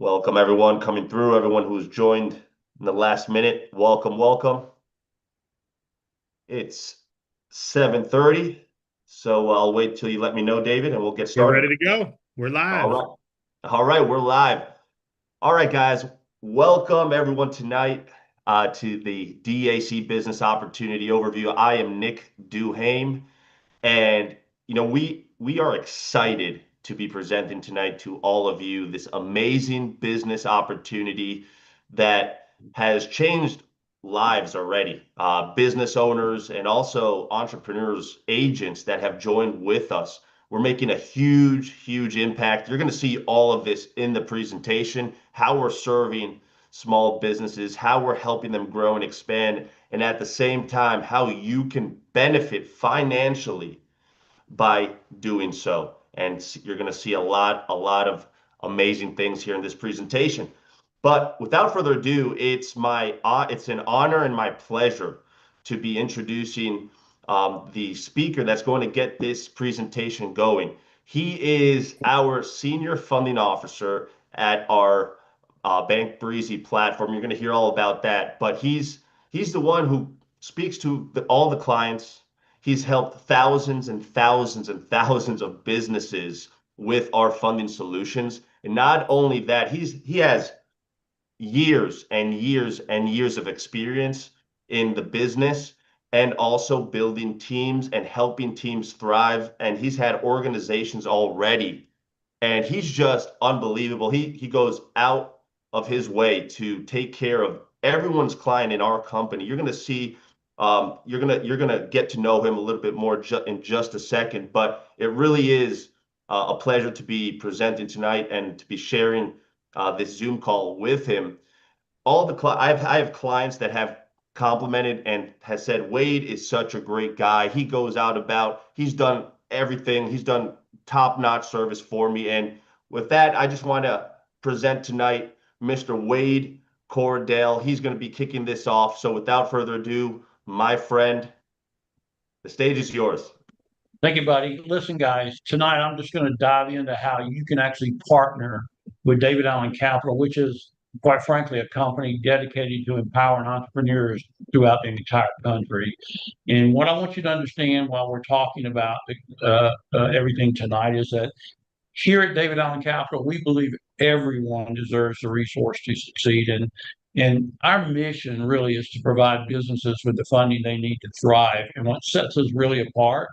Welcome everyone coming through, everyone who's joined in the last minute. Welcome, welcome. It's 7:30, so I'll wait till you let me know, David, and we'll get We're started. ready to go. We're All live. right. All right, we're live. All right, guys. Welcome everyone tonight to the DAC Business Opportunity Overview. I am Nick Duhame, and we are excited to be presenting tonight to all of you this amazing business opportunity that has changed lives already. Business owners and also entrepreneurs, agents that have joined with us. We're making a huge, huge impact. You're going to see all of this in the presentation, how we're serving small businesses, how we're helping them grow and expand, and at the same time, how you can benefit financially by doing so. And you're going to see a lot of amazing things here in this presentation. But without further ado, it's an honor and my pleasure to be introducing the speaker that's going to get this presentation going. He is our senior funding officer at our Bank Breezy platform. You're going to hear all about that. But he's the one who speaks to all the clients. He's helped thousands and thousands and thousands of businesses with our funding solutions. And not only that, he has years and years and years of experience in the business and also building teams and helping teams thrive. And he's had organizations already, and he's just unbelievable. He goes out of his way to take care of everyone's client in our company. You're going to see, you're gonna get to know him a little bit more in just a second. But it really is a pleasure to be presenting tonight and to be sharing this Zoom call with him. I have clients that have complimented and has said Wade is such a great guy. He goes out about, he's done everything. He's done top-notch service for me. And with that, I just want to present tonight Mr. Wade Cordell. He's going to be kicking this off. So without further ado, my friend, the stage is yours. Thank you, buddy. Listen, guys, tonight I'm just going to dive into how you can actually partner with David Allen Capital, which is, quite frankly, a company dedicated to empowering entrepreneurs throughout the entire country. And what I want you to understand while we're talking about everything tonight is that here at David Allen Capital, we believe everyone deserves the resource to succeed. And our mission really is to provide businesses with the funding they need to thrive. And what sets us really apart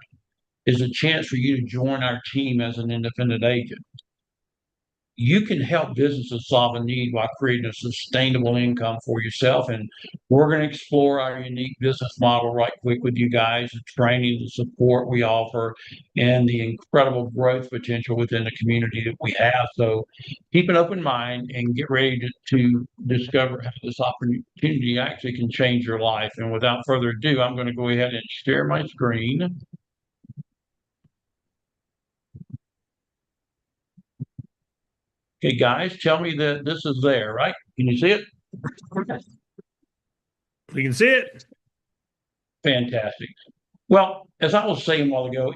is a chance for you to join our team as an independent agent. You can help businesses solve a need while creating a sustainable income for yourself. And we're going to explore our unique business model right quick with you guys, the training, the support we offer, and the incredible growth potential within the community that we have. So keep an open mind and get ready to discover how this opportunity actually can change your life. And without further ado, I'm going to go ahead and share my screen. Okay, guys, tell me that this is there, right? Can you see it? We can see it. Fantastic. Well, as I was saying a while ago,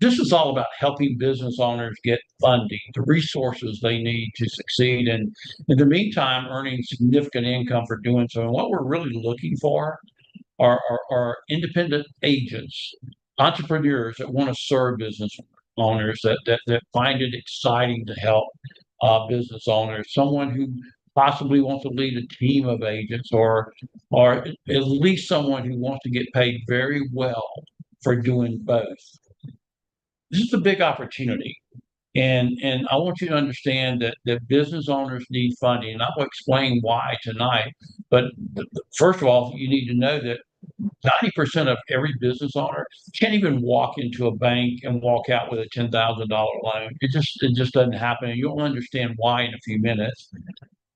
this is all about helping business owners get funding, the resources they need to succeed, and in the meantime, earning significant income for doing so. And what we're really looking for are independent agents, entrepreneurs that want to serve business owners, that find it exciting to help business owners, someone who possibly wants to lead a team of agents, or at least someone who wants to get paid very well for doing both. This is a big opportunity. And I want you to understand that business owners need funding. And I will explain why tonight. But first of all, you need to know that 90% of every business owner can't even walk into a bank and walk out with a $10,000 loan. It just doesn't happen. And you'll understand why in a few minutes.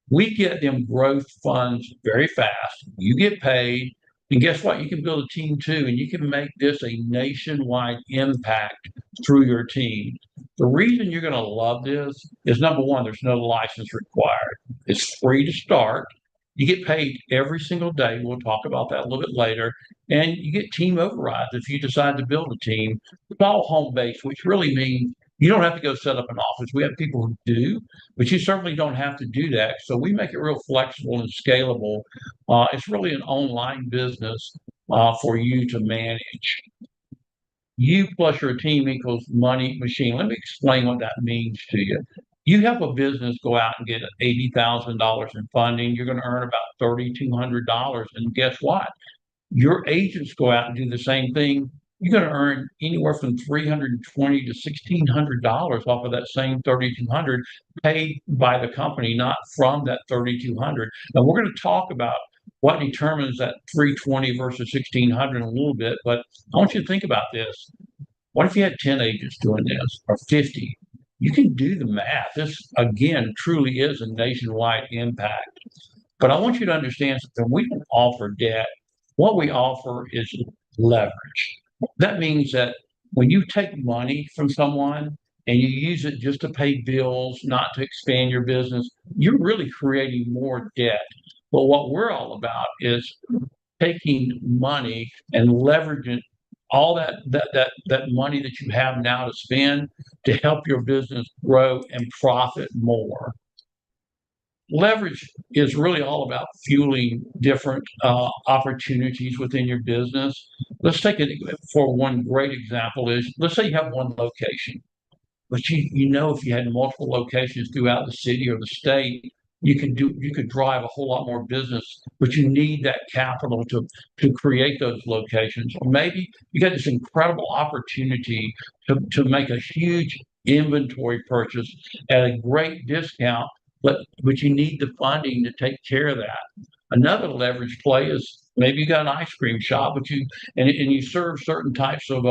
We get them growth funds very fast. You get paid. And guess what? You can build a team too, and you can make this a nationwide impact through your team. The reason you're going to love this is number one, there's no license required. It's free to start. You get paid every single day. We'll talk about that a little bit later. And you get team overrides if you decide to build a team. It's all home based, which really means You don't have to go set up an office. We have people who do, but you certainly don't have to do that. So we make it real flexible and scalable. It's really an online business for you to manage. You plus your team equals money machine. Let me explain what that means to you. You have a business go out and get $80,000 in funding. You're going to earn about $3,200. And guess what? Your agents go out and do the same thing. You're going to earn anywhere from $320 to $1,600 off of that same 3,200 paid by the company, not from that 3,200. Now we're going to talk about what determines that 320 versus 1,600 in a little bit, but I want you to think about this. What if you had 10 agents doing this or 50? You can do the math. This again truly is a nationwide impact. But I want you to understand something. We don't offer debt. What we offer is leverage. That means that when you take money from someone and you use it just to pay bills, not to expand your business, you're really creating more debt. But what we're all about is taking money and leveraging all that money that you have now to spend to help your business grow and profit more. Leverage is really all about fueling different opportunities within your business. Let's take it for one great example is, let's say you have one location, but you know if you had multiple locations throughout the city or the state, you could drive a whole lot more business, but you need that capital to create those locations. Or maybe you got this incredible opportunity to make a huge inventory purchase at a great discount, but you need the funding to take care of that. Another leverage play is maybe you got an ice cream shop, but you serve certain types of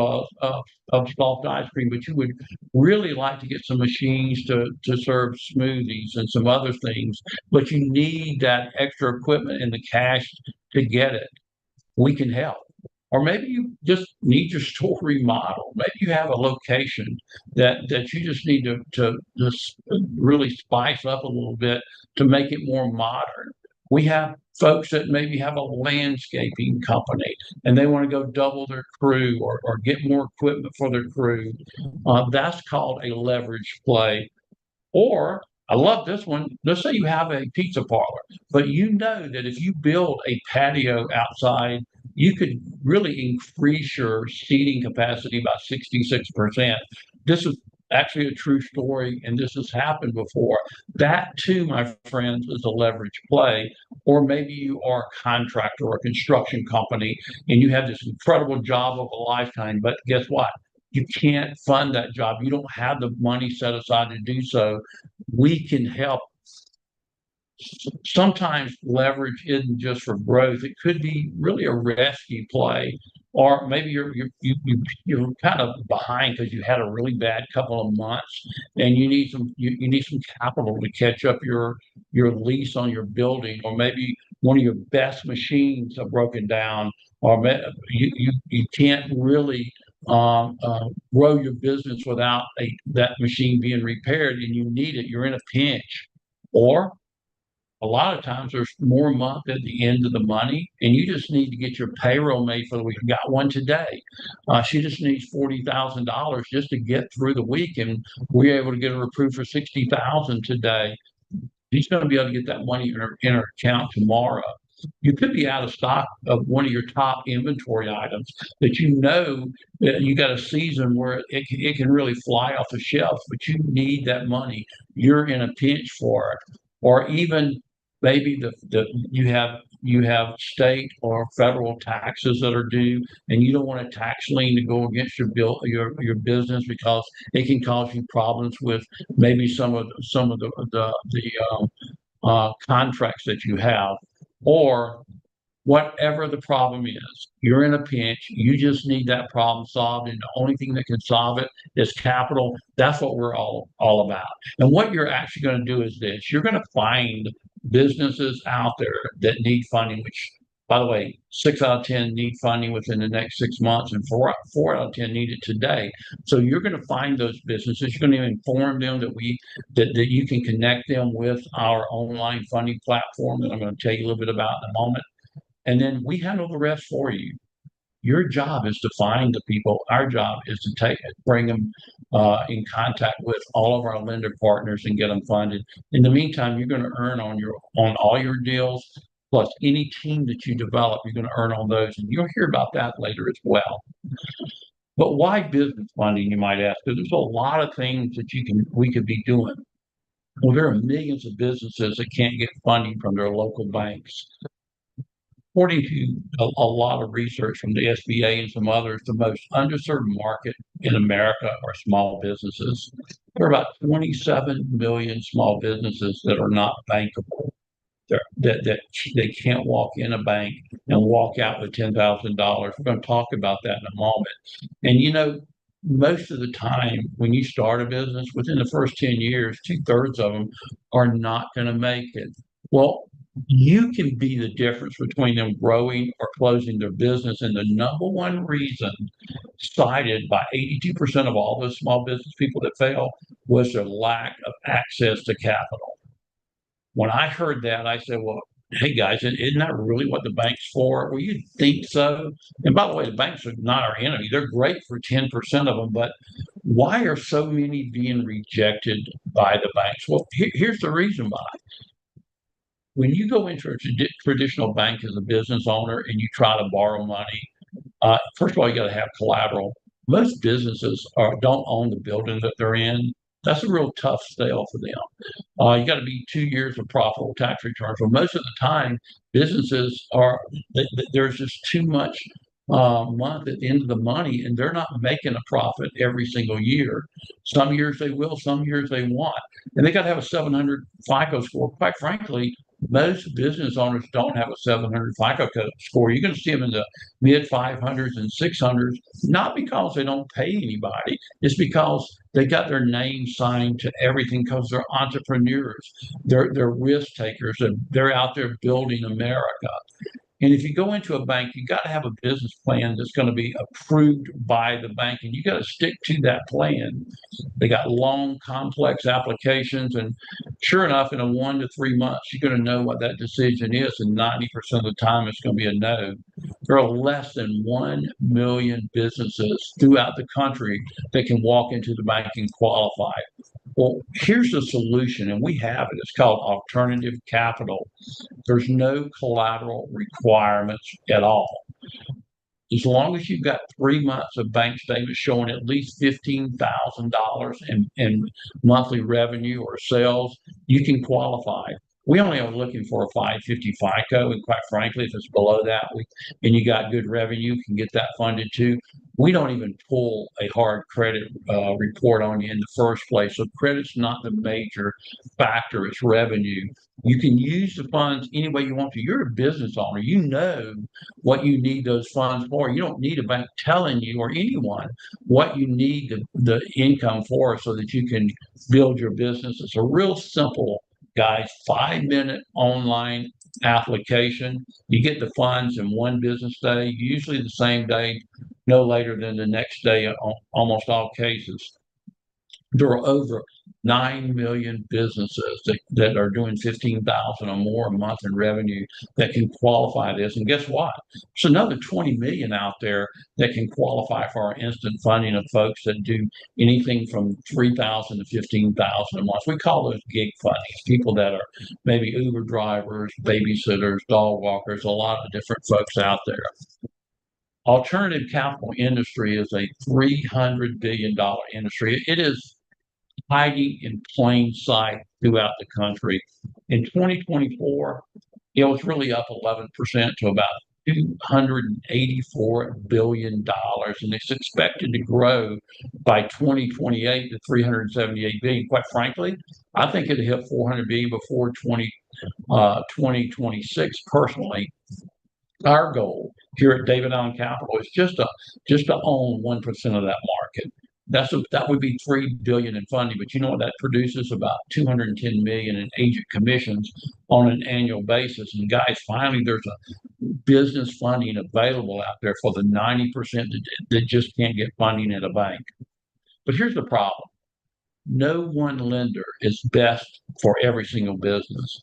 soft ice cream, but you would really like to get some machines to serve smoothies and some other things, but you need that extra equipment and the cash to get it. We can help. Or maybe you just need your store remodeled. Maybe you have a location that you just need to just really spice up a little bit to make it more modern. We have folks that maybe have a landscaping company and they want to go double their crew or get more equipment for their crew. That's called a leverage play. Or I love this one. Let's say you have a pizza parlor, but you know that if you build a patio outside, you could really increase your seating capacity by 66%. This is actually a true story, and this has happened before. That too, my friends, is a leverage play. Or maybe you are a contractor or a construction company, and you have this incredible job of a lifetime, but guess what? You can't fund that job. You don't have the money set aside to do so. We can help. Sometimes leverage isn't just for growth. It could be really a rescue play, or maybe you're kind of behind because you had a really bad couple of months, and you need some capital to catch up your lease on your building, or maybe one of your best machines are broken down, or you can't really grow your business without that machine being repaired, and you need it. You're in a pinch, or a lot of times there's more month at the end of the money, and you just need to get your payroll made for the week. Got one today. She just needs $40,000 just to get through the week, and we're able to get her approved for $60,000 today. She's going to be able to get that money in her account tomorrow. You could be out of stock of one of your top inventory items that you know that you got a season where it can really fly off the shelf, but you need that money. You're in a pinch for it. Or even maybe you have state or federal taxes that are due, and you don't want a tax lien to go against your business because it can cause you problems with maybe some of the contracts that you have, or whatever the problem is. You're in a pinch. You just need that problem solved, and the only thing that can solve it is capital. That's what we're all about. And what you're actually going to do is this: you're going to find businesses out there that need funding, which, by the way, 6 out of 10 need funding within the next 6 months, and four out of 10 need it today. So you're going to find those businesses. You're going to inform them that you can connect them with our online funding platform that I'm going to tell you a little bit about in a moment. And then we handle the rest for you. Your job is to find the people. Our job is to bring them in contact with all of our lender partners and get them funded. In the meantime, you're going to earn on all your deals, plus any team that you develop, you're going to earn on those, and you'll hear about that later as well. But why business funding, you might ask? Because there's a lot of things that we could be doing. Well, there are millions of businesses that can't get funding from their local banks. According to a lot of research from the SBA and some others, the most underserved market in America are small businesses. There are about 27 million small businesses that are not bankable. That they can't walk in a bank and walk out with $10,000. We're going to talk about that in a moment. And most of the time when you start a business, within the first 10 years, 2/3 of them are not going to make it. Well, you can be the difference between them growing or closing their business. And the number one reason cited by 82% of all those small business people that fail was their lack of access to capital. When I heard that, I said, well, hey guys, isn't that really what the bank's for? Well, you'd think so. And by the way, the banks are not our enemy. They're great for 10% of them, but why are so many being rejected by the banks? Well, here's the reason why. When you go into a traditional bank as a business owner and you try to borrow money, first of all, you got to have collateral. Most businesses don't own the building that they're in. That's a real tough sale for them. You got to be 2 years of profitable tax returns. Well, most of the time, businesses there's just too much month at the end of the money, and they're not making a profit every single year. Some years they will, some years they won't. And they got to have a 700 FICO score. Quite frankly, most business owners don't have a 700 FICO score. You're going to see them in the mid 500s and 600s, not because they don't pay anybody. It's because they got their name signed to everything because they're entrepreneurs. They're risk takers. They're out there building America. And if you go into a bank, you got to have a business plan that's going to be approved by the bank, and you got to stick to that plan. They got long, complex applications, and sure enough, in a 1 to 3 months, you're going to know what that decision is, and 90% of the time, it's going to be a no. There are less than 1 million businesses throughout the country that can walk into the bank and qualify. Well, here's the solution, and we have it. It's called alternative capital. There's no collateral requirements at all. As long as you've got 3 months of bank statements showing at least $15,000 in monthly revenue or sales, you can qualify. We only are looking for a 550 FICO, and quite frankly, if it's below that, and you got good revenue, you can get that funded too. We don't even pull a hard credit report on you in the first place. So credit's not the major factor, it's revenue. You can use the funds any way you want to. You're a business owner. You know what you need those funds for. You don't need a bank telling you or anyone what you need the income for so that you can build your business. It's a real simple, guys, 5-minute online application. You get the funds in one business day, usually the same day, no later than the next day in almost all cases. There are over 9 million businesses that are doing 15,000 or more a month in revenue that can qualify this. And guess what? There's another 20 million out there that can qualify for our instant funding of folks that do anything from 3,000 to 15,000 a month. We call those gig fundings, people that are maybe Uber drivers, babysitters, dog walkers, a lot of different folks out there. Alternative capital industry is a $300 billion industry. It is hiding in plain sight throughout the country. In 2024, it was really up 11% to about $284 billion, and it's expected to grow by 2028 to $378 billion. Quite frankly, I think it'll hit $400 billion before 2026. Personally, our goal here at David Allen Capital is just to own 1% of that market. That would be $3 billion in funding, but you know what that produces? About $210 million in agent commissions on an annual basis. And guys, finally, there's a business funding available out there for the 90% that just can't get funding at a bank. But here's the problem: no one lender is best for every single business.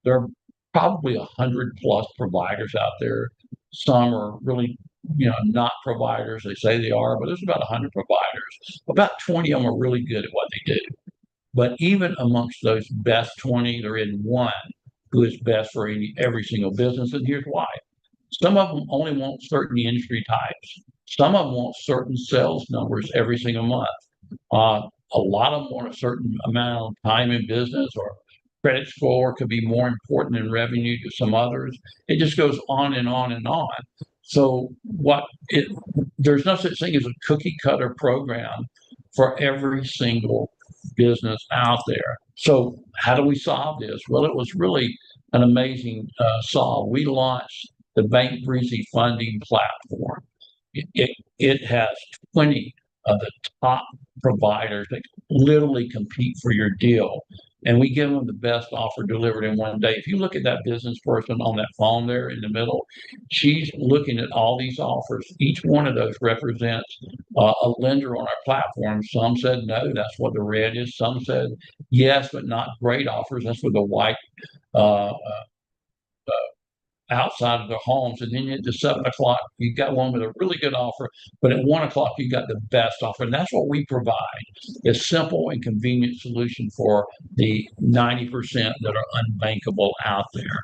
There are probably 100+ providers out there. Some are really, not providers. They say they are, but there's about 100 providers. About 20 of them are really good at what they do. But even amongst those best 20, there isn't one who is best for every single business. And here's why. Some of them only want certain industry types. Some of them want certain sales numbers every single month. A lot of them want a certain amount of time in business, or credit score could be more important than revenue to some others. It just goes on and on and on. So there's no such thing as a cookie cutter program for every single business out there. So how do we solve this? Well, it was really an amazing solve. We launched the Bank Breezy funding platform. It has 20 of the top providers that literally compete for your deal. And we give them the best offer delivered in one day. If you look at that business person on that phone there in the middle, she's looking at all these offers. Each one of those represents a lender on our platform. Some said no, that's what the red is. Some said yes, but not great offers. That's what the white uh, outside of their homes. And then at the 7 o'clock, you got one with a really good offer, but at 1 o'clock, you got the best offer. And that's what we provide, a simple and convenient solution for the 90% that are unbankable out there.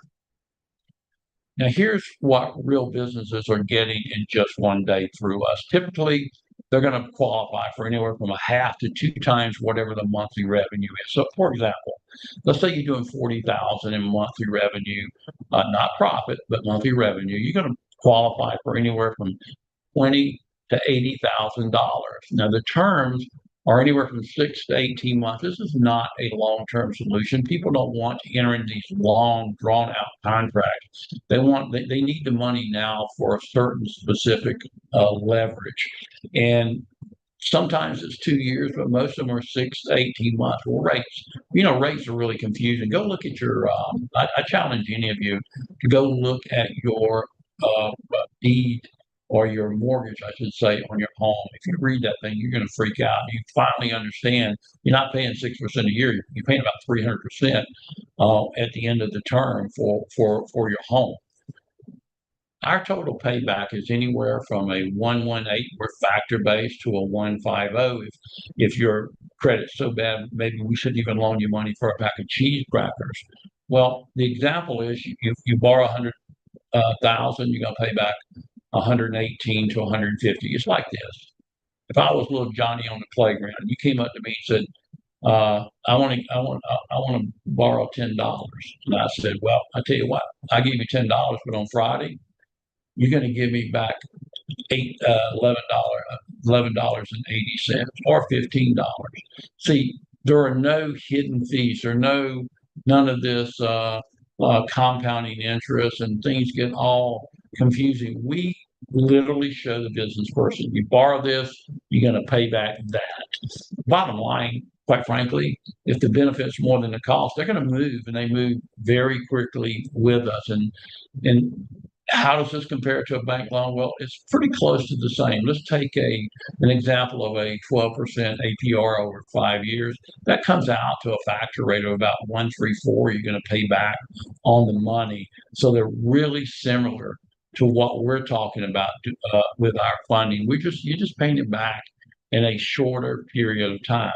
Now, here's what real businesses are getting in just one day through us. Typically, they're going to qualify for anywhere from a half to 2 times whatever the monthly revenue is. So, for example, let's say you're doing $40,000 in monthly revenue, not profit, but monthly revenue. You're going to qualify for anywhere from $20,000 to $80,000. Now, the terms are anywhere from 6 to 18 months. This is not a long-term solution. People don't want to enter into these long, drawn-out contracts. They need the money now for a certain specific leverage. And sometimes it's 2 years, but most of them are 6 to 18 months. Well, rates are really confusing. Go look at your, I challenge any of you to go look at your deed or your mortgage, I should say, on your home. If you read that thing, you're going to freak out. You finally understand you're not paying 6% a year. You're paying about 300% at the end of the term for your home. Our total payback is anywhere from a 118, we're factor based, to a 150. If your credit's so bad, maybe we shouldn't even loan you money for a pack of cheese crackers. Well, the example is you borrow 100,000, you're going to pay back 118 to 150. It's like this. If I was little Johnny on the playground, you came up to me and said, I want to borrow $10. And I said, well, I tell you what, I give you $10, but on Friday, you're going to give me back $11.80 or $15. See, there are no hidden fees. There are none of this compounding interest, and things get all confusing. We literally show the business person, you borrow this, you're going to pay back that. Bottom line, quite frankly, if the benefit's more than the cost, they're going to move, and they move very quickly with us. And how does this compare to a bank loan? Well, it's pretty close to the same. Let's take an example of a 12% APR over 5 years. That comes out to a factor rate of about 134. You're going to pay back on the money. So they're really similar to what we're talking about with our funding. You're just paying it back in a shorter period of time.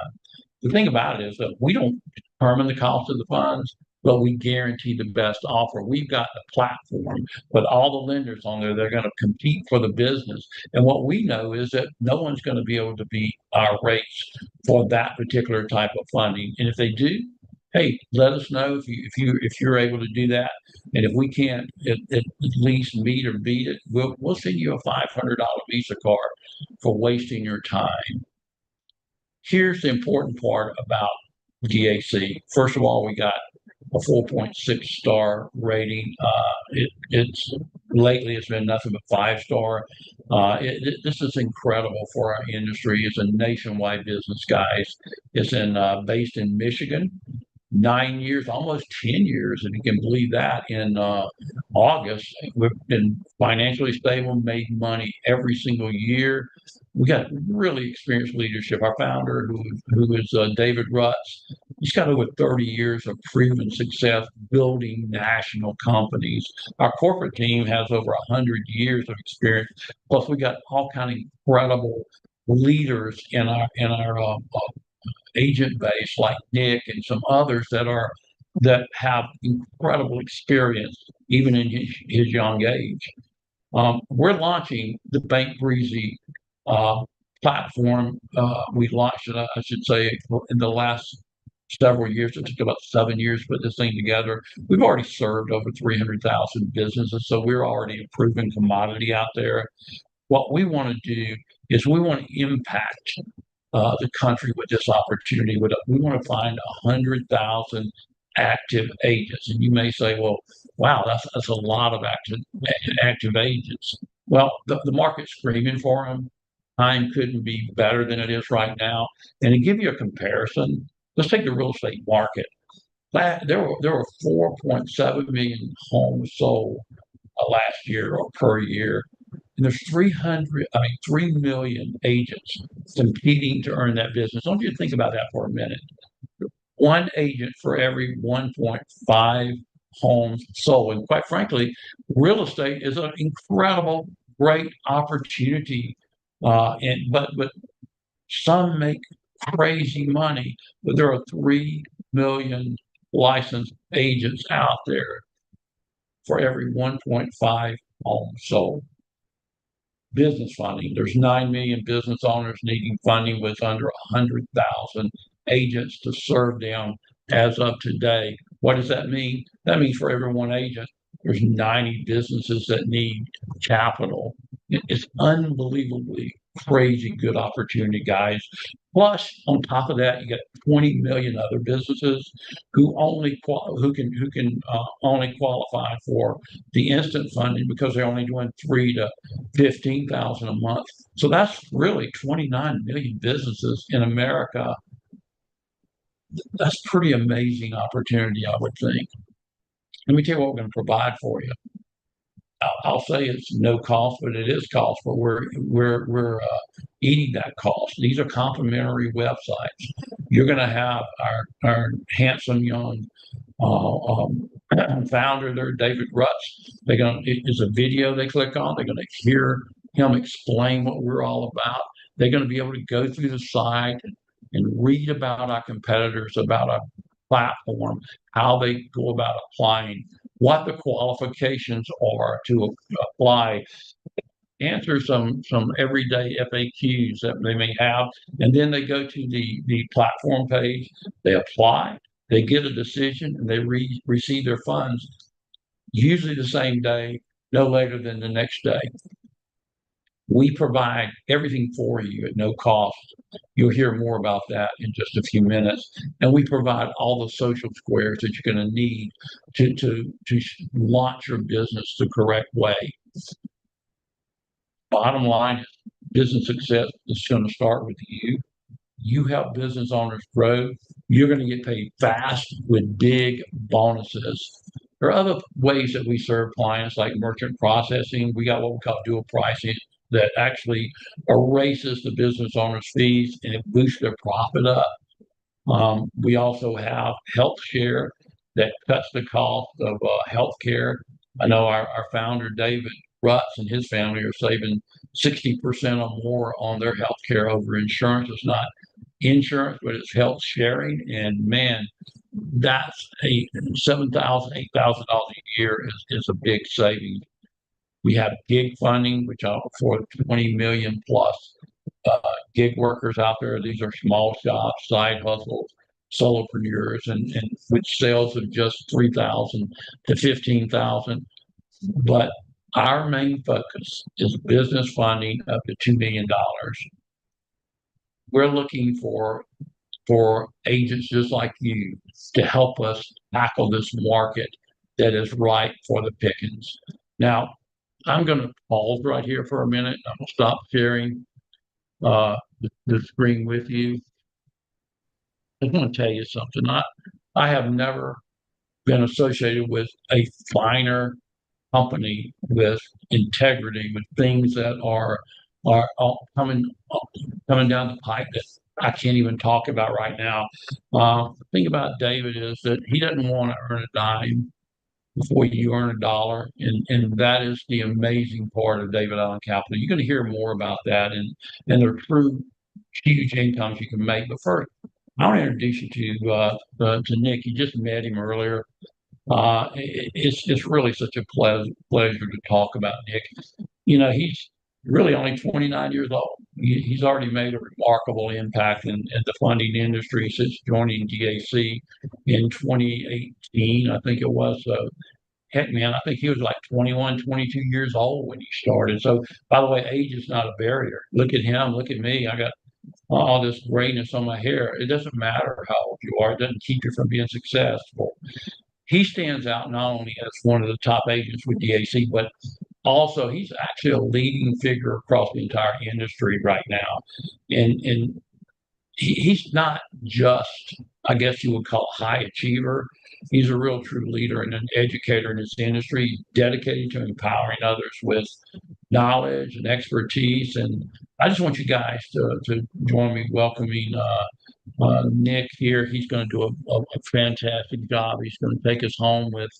The thing about it is that we don't determine the cost of the funds, but we guarantee the best offer. We've got the platform with all the lenders on there. They're going to compete for the business. And what we know is that no one's going to be able to beat our rates for that particular type of funding. And if they do, hey, let us know if you're able to do that. And if we can't at least meet or beat it, we'll send you a $500 Visa card for wasting your time. Here's the important part about DAC. First of all, we got a 4.6 star rating. It's lately it's been nothing but 5-star. This is incredible for our industry. It's a nationwide business, guys. It's based in Michigan. 9 years, almost 10 years, if you can believe that. In August, we've been financially stable, made money every single year. We got really experienced leadership. Our founder, who is David Rutz, He's got over 30 years of proven success building national companies. Our corporate team has over 100 years of experience. Plus, we got all kind of incredible leaders in our agent base, like Nick and some others that have incredible experience, even in his young age. We're launching the Bank Breezy uh, platform. We launched it, I should say, in the last several years. It took about 7 years to put this thing together. We've already served over 300,000 businesses, so we're already a proven commodity out there. What we want to do is we want to impact the country with this opportunity. We want to find 100,000 active agents. And you may say, well, wow, that's a lot of active agents. Well, the market's screaming for them. Time couldn't be better than it is right now. And to give you a comparison, let's take the real estate market. There were 4.7 million homes sold last year or per year. And there's 3 million agents competing to earn that business. I want you to think about that for a minute. One agent for every 1.5 homes sold. And quite frankly, real estate is an incredible, great opportunity. But some make crazy money, but there are 3 million licensed agents out there for every 1.5 homes sold. Business funding. There's 9 million business owners needing funding with under 100,000 agents to serve them as of today. What does that mean? That means for every one agent, there's 90 businesses that need capital. It's unbelievably crazy good opportunity, guys. Plus, on top of that, you got 20 million other businesses who can only qualify for the instant funding because they're only doing 3 to 15,000 a month. So that's really 29 million businesses in America. That's pretty amazing opportunity, I would think. Let me tell you what we're going to provide for you. I'll say it's no cost, but it is cost. But we're eating that cost. These are complimentary websites. You're going to have our handsome young founder there, David Rutz. It's a video they click on. They're going to hear him explain what we're all about. They're going to be able to go through the site and read about our competitors, about our platform, how they go about applying, what the qualifications are to apply, answer some everyday FAQs that they may have, and then they go to the platform page, they apply, they get a decision, and they receive their funds usually the same day, no later than the next day. We provide everything for you at no cost. You'll hear more about that in just a few minutes. And we provide all the social squares that you're going to need to launch your business the correct way. Bottom line is business success is going to start with you. You help business owners grow. You're going to get paid fast with big bonuses. There are other ways that we serve clients like merchant processing. We got what we call dual pricing that actually erases the business owner's fees and it boosts their profit up. We also have health share that cuts the cost of health care. I know our founder, David Rutz, and his family are saving 60% or more on their health care over insurance. It's not insurance, but it's health sharing. And man, that's a $7,000, $8,000 a year is a big savings. We have gig funding, which for 20 million plus gig workers out there. These are small shops, side hustles, solopreneurs, and with sales of just 3,000 to 15,000. But our main focus is business funding up to $2 million. We're looking for agents just like you to help us tackle this market that is ripe for the pickings. Now, I'm going to pause right here for a minute. I'm going to stop sharing the screen with you. I want to tell you something. I have never been associated with a finer company with integrity, with things that are coming down the pipe that I can't even talk about right now. The thing about David is that he doesn't want to earn a dime before you earn a dollar. And that is the amazing part of David Allen Capital. You're going to hear more about that and the true huge incomes you can make. But first, I want to introduce you to Nick. You just met him earlier. It's really such a pleasure to talk about Nick. He's really only 29 years old. He's already made a remarkable impact in the funding industry since joining DAC in 2018, I think it was. So, heck, man, I think he was like 21, 22 years old when he started. So, by the way, age is not a barrier. Look at him. Look at me. I got all this grayness on my hair. It doesn't matter how old you are. It doesn't keep you from being successful. He stands out not only as one of the top agents with DAC, but also he's actually a leading figure across the entire industry right now. And he's not just, I guess you would call, a high achiever. He's a real true leader and an educator in this industry. He's dedicated to empowering others with knowledge and expertise. And I just want you guys to join me welcoming Nick here. He's going to do a fantastic job. He's going to take us home with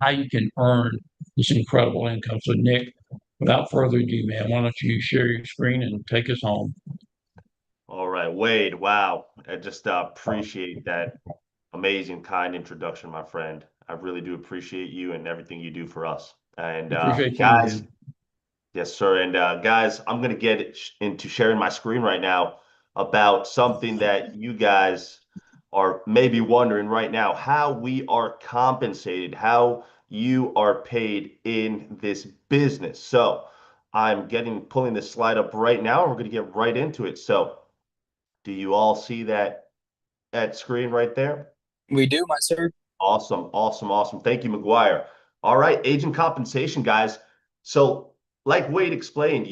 how you can earn this incredible income. So, Nick, without further ado, man, why don't you share your screen and take us home? All right, Wade. Wow. I just appreciate that amazing, kind introduction, my friend. I really do appreciate you and everything you do for us. And Appreciate you, guys, man. yes, sir. And guys, I'm going to get into sharing my screen right now about something that you guys are maybe wondering right now, how we are compensated, how you are paid in this business. So I'm pulling this slide up right now, and we're going to get right into it. So do you all see that screen right there? We do, my sir. Awesome, awesome, awesome. Thank you, McGuire. All right, agent compensation, guys. So, like Wade explained,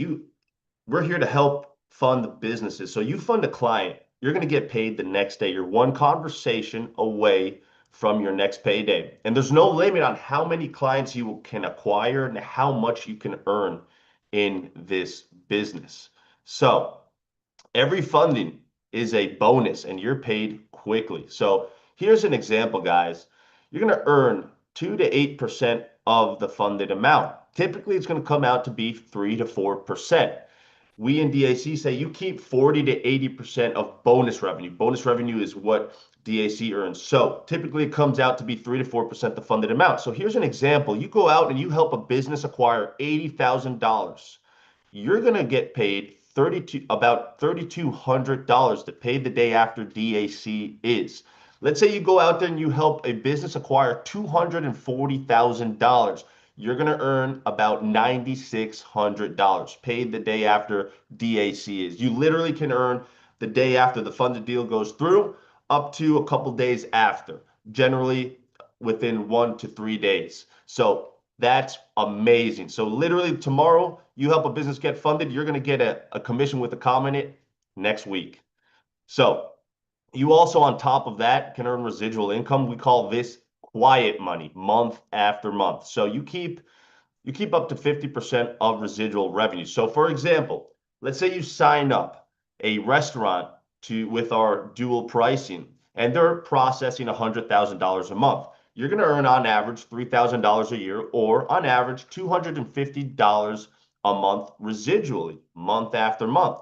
we're here to help fund the businesses. So you fund a client, you're going to get paid the next day. You're one conversation away from your next payday. And there's no limit on how many clients you can acquire and how much you can earn in this business. So every funding is a bonus and you're paid quickly. So here's an example, guys. You're going to earn 2 to 8% of the funded amount. Typically, it's going to come out to be 3 to 4%. We in DAC say you keep 40 to 80% of bonus revenue. Bonus revenue is what DAC earns. So typically it comes out to be 3 to 4% the funded amount. So here's an example. You go out and you help a business acquire $80,000. You're going to get paid about $3,200 to pay the day after DAC is. Let's say you go out there and you help a business acquire $240,000. You're going to earn about $9,600 paid the day after DAC is. You literally can earn the day after the funded deal goes through up to a couple days after, generally within 1 to 3 days. So that's amazing. So literally tomorrow, you help a business get funded, you're going to get a commission with a comment in it next week. So you also, on top of that, can earn residual income. We call this quiet money, month after month. So you keep up to 50% of residual revenue. So for example, let's say you sign up a restaurant with our dual pricing and they're processing $100,000 a month. You're going to earn on average $3,000 a year, or on average $250 a month residually, month after month.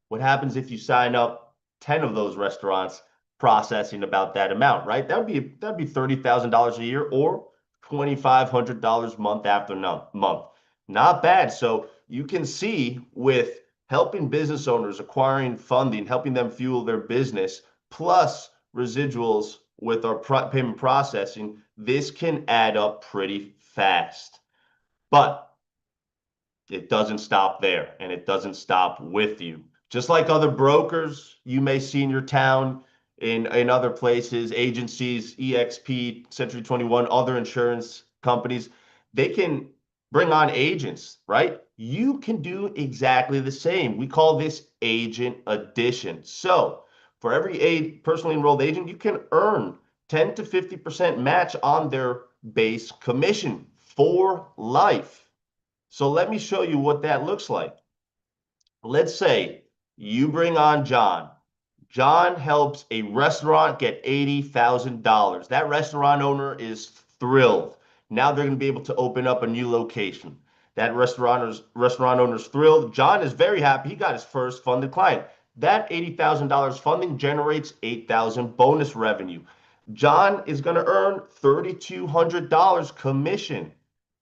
What happens if you sign up 10 of those restaurants processing about that amount, right? That'd be $30,000 a year, or $2,500 month after month. Not bad. So you can see, with helping business owners acquiring funding, helping them fuel their business, plus residuals with our payment processing, this can add up pretty fast. But it doesn't stop there, and it doesn't stop with you. Just like other brokers you may see in your town, in other places, agencies, EXP, Century 21, other insurance companies, they can bring on agents, right? You can do exactly the same. We call this agent addition. So for every personally enrolled agent, you can earn 10 to 50% match on their base commission for life. So let me show you what that looks like. Let's say you bring on John. John helps a restaurant get $80,000. That restaurant owner is thrilled. Now they're going to be able to open up a new location. That restaurant owner's thrilled. John is very happy. He got his first funded client. That $80,000 funding generates $8,000 bonus revenue. John is going to earn $3,200 commission.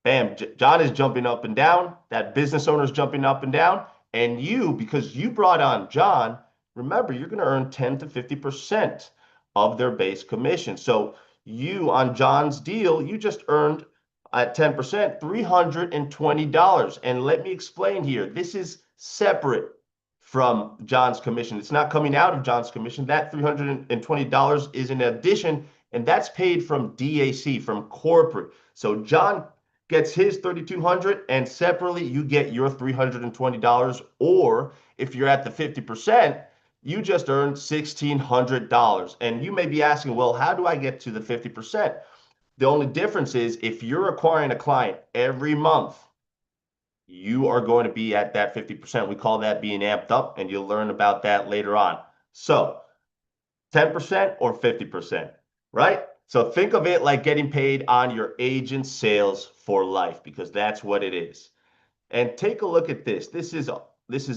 Bam, John is jumping up and down. That business owner is jumping up and down. And you, because you brought on John, remember, you're going to earn 10 to 50% of their base commission. So you, on John's deal, you just earned at 10%, $320. And let me explain here. This is separate from John's commission. It's not coming out of John's commission. That $320 is in addition, and that's paid from DAC, from corporate. So John gets his $3,200, and separately you get your $320. Or if you're at the 50%, you just earned $1,600. And you may be asking, well, how do I get to the 50%? The only difference is if you're acquiring a client every month, you are going to be at that 50%. We call that being amped up, and you'll learn about that later on. So 10% or 50%, right? So think of it like getting paid on your agent sales for life, because that's what it is. And take a look at this. This is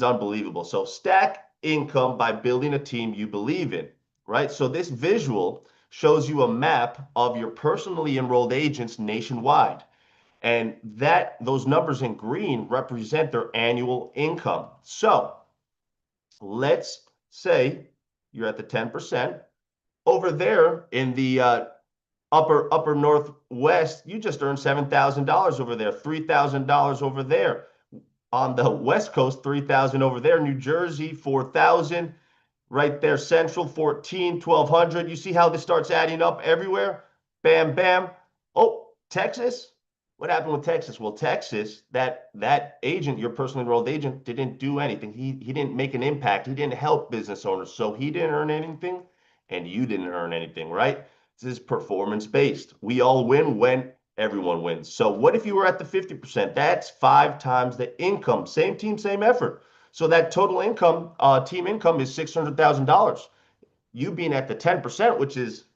unbelievable. So stack income by building a team you believe in, right? So this visual shows you a map of your personally enrolled agents nationwide. And those numbers in green represent their annual income. So let's say you're at the 10%. Over there in the upper northwest, you just earned $7,000 over there, $3,000 over there. On the West Coast, $3,000 over there. New Jersey, $4,000. Right there, Central, $14,000, $1,200. You see how this starts adding up everywhere? Bam, bam. Oh, Texas. What happened with Texas? Well, Texas, that agent, your personally enrolled agent, didn't do anything. He didn't make an impact. He didn't help business owners. So he didn't earn anything, and you didn't earn anything, right? This is performance-based. We all win when everyone wins. So what if you were at the 50%? That's 5 times the income. Same team, same effort. So that total income, team income, is $600,000. You being at the 10%, which is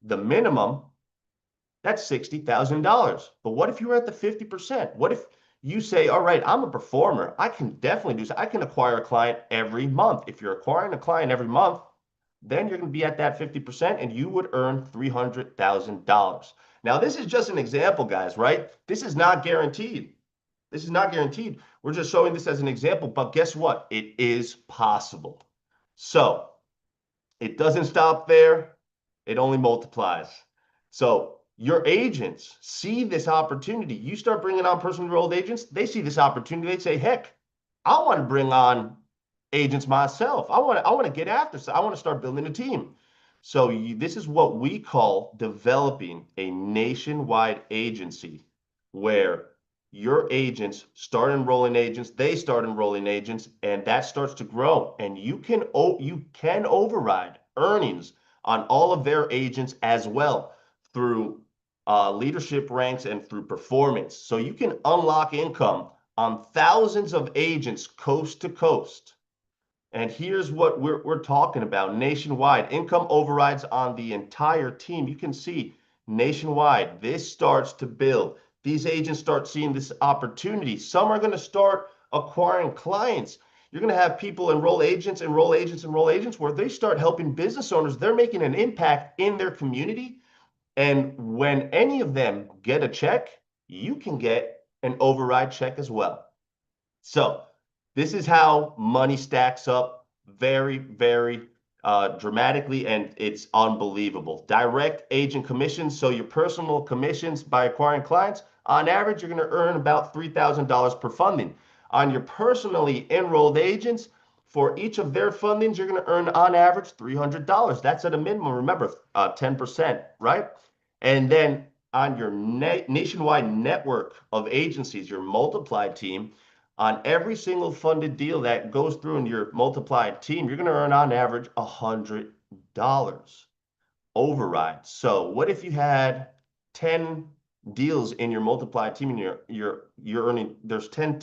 the minimum, that's $60,000. But what if you were at the 50%? What if you say, all right, I'm a performer. I can definitely do so. I can acquire a client every month. If you're acquiring a client every month, then you're going to be at that 50%, and you would earn $300,000. Now, this is just an example, guys, right? This is not guaranteed. This is not guaranteed. We're just showing this as an example, but guess what? It is possible. So it doesn't stop there. It only multiplies. So your agents see this opportunity. You start bringing on personally enrolled agents. They see this opportunity. They say, heck, I want to bring on agents myself. I want to get after. So I want to start building a team. So this is what we call developing a nationwide agency, where your agents start enrolling agents, they start enrolling agents, and that starts to grow. And you can override earnings on all of their agents as well through leadership ranks and through performance. So you can unlock income on thousands of agents coast to coast. And here's what we're talking about. Nationwide income overrides on the entire team. You can see nationwide, this starts to build. These agents start seeing this opportunity. Some are going to start acquiring clients. You're going to have people enroll agents, where they start helping business owners. They're making an impact in their community. And when any of them get a check, you can get an override check as well. So this is how money stacks up very, very dramatically, and it's unbelievable. Direct agent commissions, so your personal commissions by acquiring clients, on average, you're going to earn about $3,000 per funding. On your personally enrolled agents, for each of their fundings, you're going to earn on average $300. That's at a minimum, remember, 10%, right? And then on your nationwide network of agencies, your multiplied team, on every single funded deal that goes through in your multiplied team, you're going to earn on average $100 override. So what if you had 10 deals in your multiplied team, and you're earning, there's 10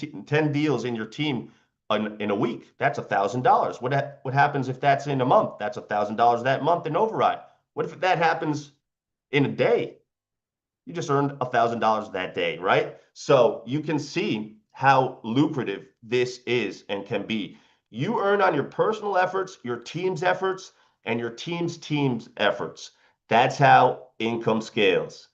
deals in your team in a week. That's $1,000. What happens if that's in a month? That's $1,000 that month in override. What if that happens in a day? You just earned $1,000 that day, right? So you can see how lucrative this is and can be. You earn on your personal efforts, your team's efforts, and your team's efforts. That's how income scales.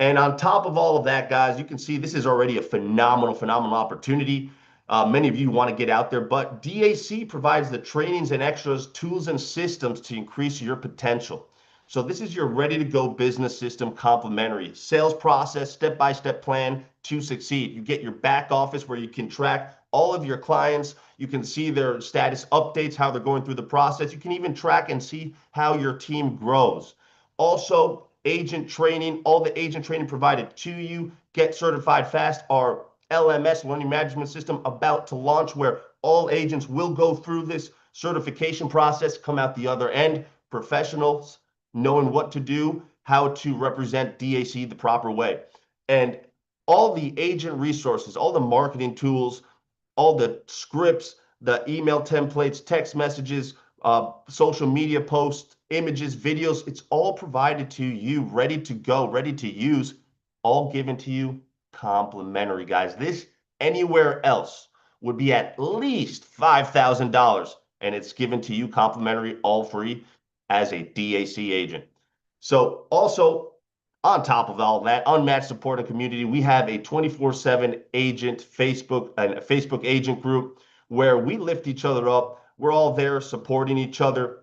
And on top of all of that, guys, you can see this is already a phenomenal opportunity. Many of you want to get out there, but DAC provides the trainings and extras, tools and systems to increase your potential. So this is your ready to go business system complimentary sales process, step-by-step plan to succeed. You get your back office where you can track all of your clients. You can see their status updates, how they're going through the process. You can even track and see how your team grows. Also, agent training, all the agent training provided to you. Get certified fast. Our LMS, learning management system, about to launch, where all agents will go through this certification process, come out the other end, professionals knowing what to do, how to represent DAC the proper way. And all the agent resources, all the marketing tools, all the scripts, the email templates, text messages, social media posts, images, videos, it's all provided to you, ready to go, ready to use, all given to you complimentary, guys. This anywhere else would be at least $5,000, and it's given to you complimentary, all free as a DAC agent. So also, on top of all that, unmatched support and community, we have a 24/7 agent Facebook agent group where we lift each other up. We're all there supporting each other,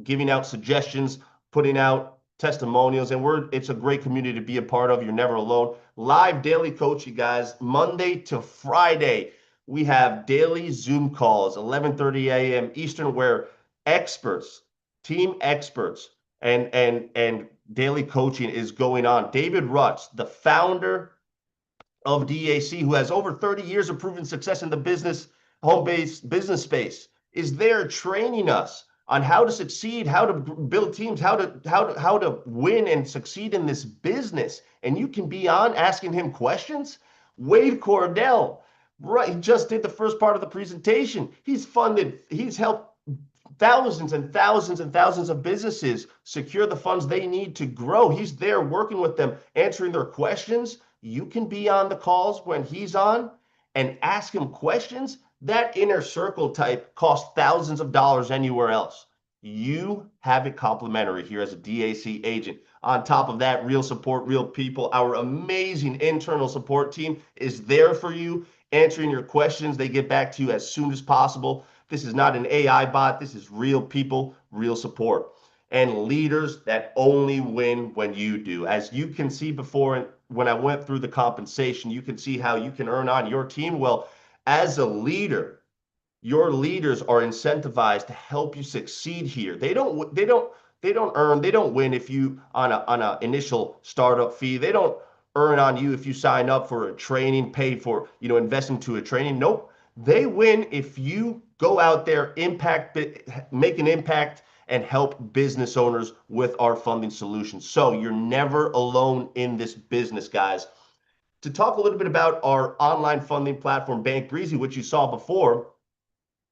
giving out suggestions, putting out testimonials, and it's a great community to be a part of. You're never alone. Live daily coaching, guys, Monday to Friday. We have daily Zoom calls, 11:30 a.m. Eastern, where experts, team experts, and daily coaching is going on. David Rutz, the founder of DAC, who has over 30 years of proven success in the home-based business space, is there training us on how to succeed, how to build teams, how to win and succeed in this business. And you can be on asking him questions. Wade Cordell, right? He just did the first part of the presentation. He's helped thousands and thousands and thousands of businesses secure the funds they need to grow. He's there working with them, answering their questions. You can be on the calls when he's on and ask him questions. That inner circle type costs thousands of dollars anywhere else. You have it complimentary here as a DAC agent. On top of that, real support, real people. Our amazing internal support team is there for you, answering your questions. They get back to you as soon as possible. This is not an AI bot. This is real people, real support. And leaders that only win when you do. As you can see before, when I went through the compensation, you can see how you can earn on your team. Well, as a leader, your leaders are incentivized to help you succeed here. They don't win if you on a initial startup fee. They don't earn on you if you sign up for a training, pay for, invest into a training. Nope. They win if you go out there, make an impact, and help business owners with our funding solutions. So you're never alone in this business, guys. To talk a little bit about our online funding platform, Bank Breezy, which you saw before,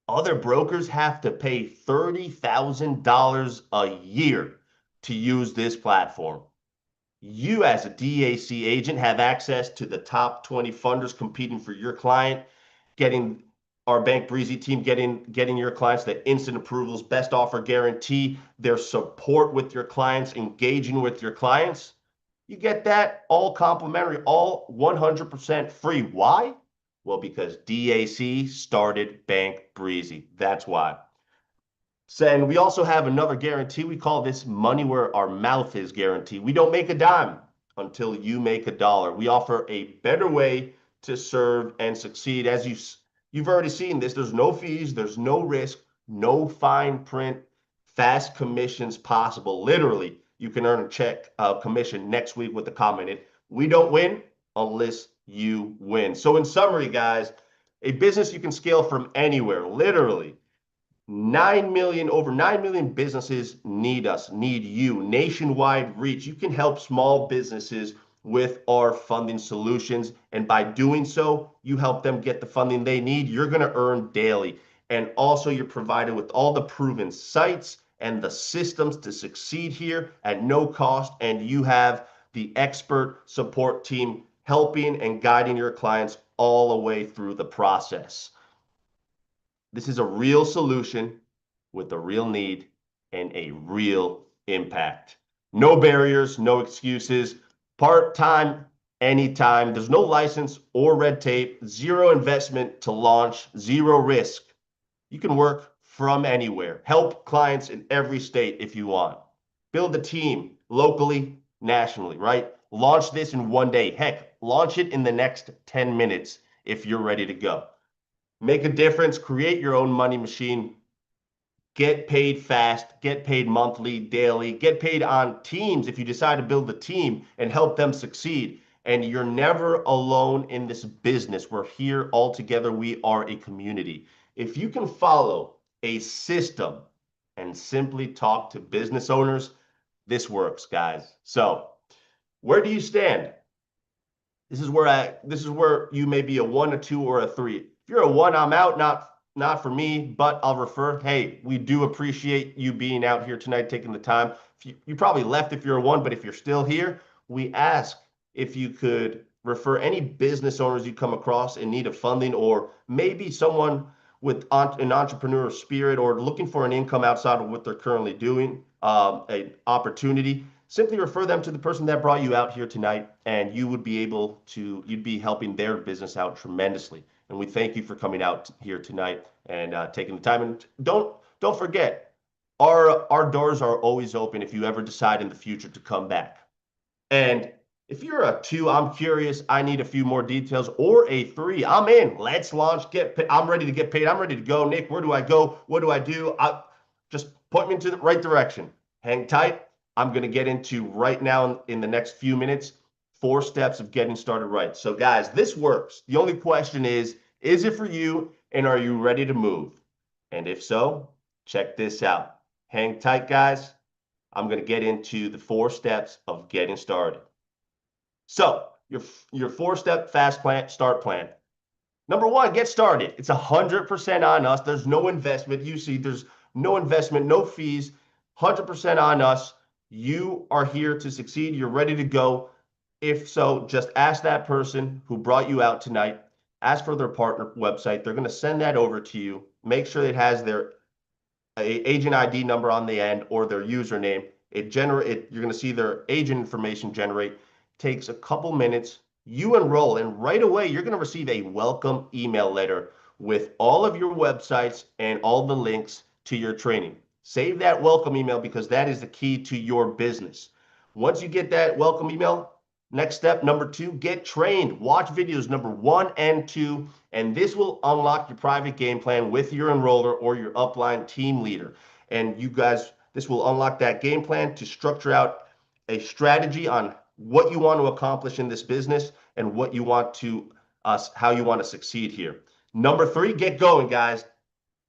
other brokers have to pay $30,000 a year to use this platform. You, as a DAC agent, have access to the top 20 funders competing for your client, getting our Bank Breezy team, getting your clients the instant approvals, best offer guarantee, their support with your clients, engaging with your clients. You get that all complimentary, all 100% free. Why? Well, because DAC started Bank Breezy. That's why. And we also have another guarantee. We call this money where our mouth is guarantee. We don't make a dime until you make a dollar. We offer a better way to serve and succeed. As you've already seen this, there's no fees, there's no risk, no fine print, fast commissions possible. Literally, you can earn a commission next week with the comment. We don't win unless you win. So in summary, guys, a business you can scale from anywhere, literally. Over 9 million businesses need us, need you. Nationwide reach. You can help small businesses with our funding solutions. And by doing so, you help them get the funding they need. You're going to earn daily. And also, you're provided with all the proven sites and the systems to succeed here at no cost. And you have the expert support team helping and guiding your clients all the way through the process. This is a real solution with a real need and a real impact. No barriers, no excuses, part-time, anytime. There's no license or red tape, zero investment to launch, zero risk. You can work from anywhere. Help clients in every state if you want. Build a team locally, nationally, right? Launch this in one day. Heck, launch it in the next 10 minutes if you're ready to go. Make a difference, create your own money machine. Get paid fast, get paid monthly, daily, get paid on teams if you decide to build a team and help them succeed. And you're never alone in this business. We're here all together. We are a community. If you can follow a system and simply talk to business owners, this works, guys. So where do you stand? This is where you may be a 1, a 2, or a 3. If you're a 1, I'm out, not for me, but I'll refer. Hey, we do appreciate you being out here tonight, taking the time. You probably left if you're a 1, but if you're still here, we ask if you could refer any business owners you come across in need of funding, or maybe someone with an entrepreneur spirit or looking for an income outside of what they're currently doing, an opportunity. Simply refer them to the person that brought you out here tonight, and you'd be helping their business out tremendously. And we thank you for coming out here tonight and taking the time. And don't forget, our doors are always open if you ever decide in the future to come back. And if you're a 2, I'm curious, I need a few more details, or a 3, I'm in. Let's launch. I'm ready to get paid. I'm ready to go. Nick, where do I go? What do I do? Just point me to the right direction. Hang tight. I'm going to get into right now in the next few minutes, 4 steps of getting started right. So guys, this works. The only question is it for you, and are you ready to move? And if so, check this out. Hang tight, guys. I'm going to get into the 4 steps of getting started. So your 4-step fast start plan. Number 1, get started. It's 100% on us. There's no investment. You see, there's no investment, no fees, 100% on us. You are here to succeed. You're ready to go. If so, just ask that person who brought you out tonight. Ask for their partner website. They're going to send that over to you. Make sure it has their agent ID number on the end or their username. You're going to see their agent information generate. Takes a couple minutes. You enroll, and right away you're going to receive a welcome email letter with all of your websites and all the links to your training. Save that welcome email, because that is the key to your business. Once you get that welcome email, next step, number 2, get trained. Watch videos number 1 and 2, and this will unlock your private game plan with your enroller or your upline team leader. And you guys, this will unlock that game plan to structure out a strategy on what you want to accomplish in this business and what you want to, how you want to succeed here. Number 3, get going, guys.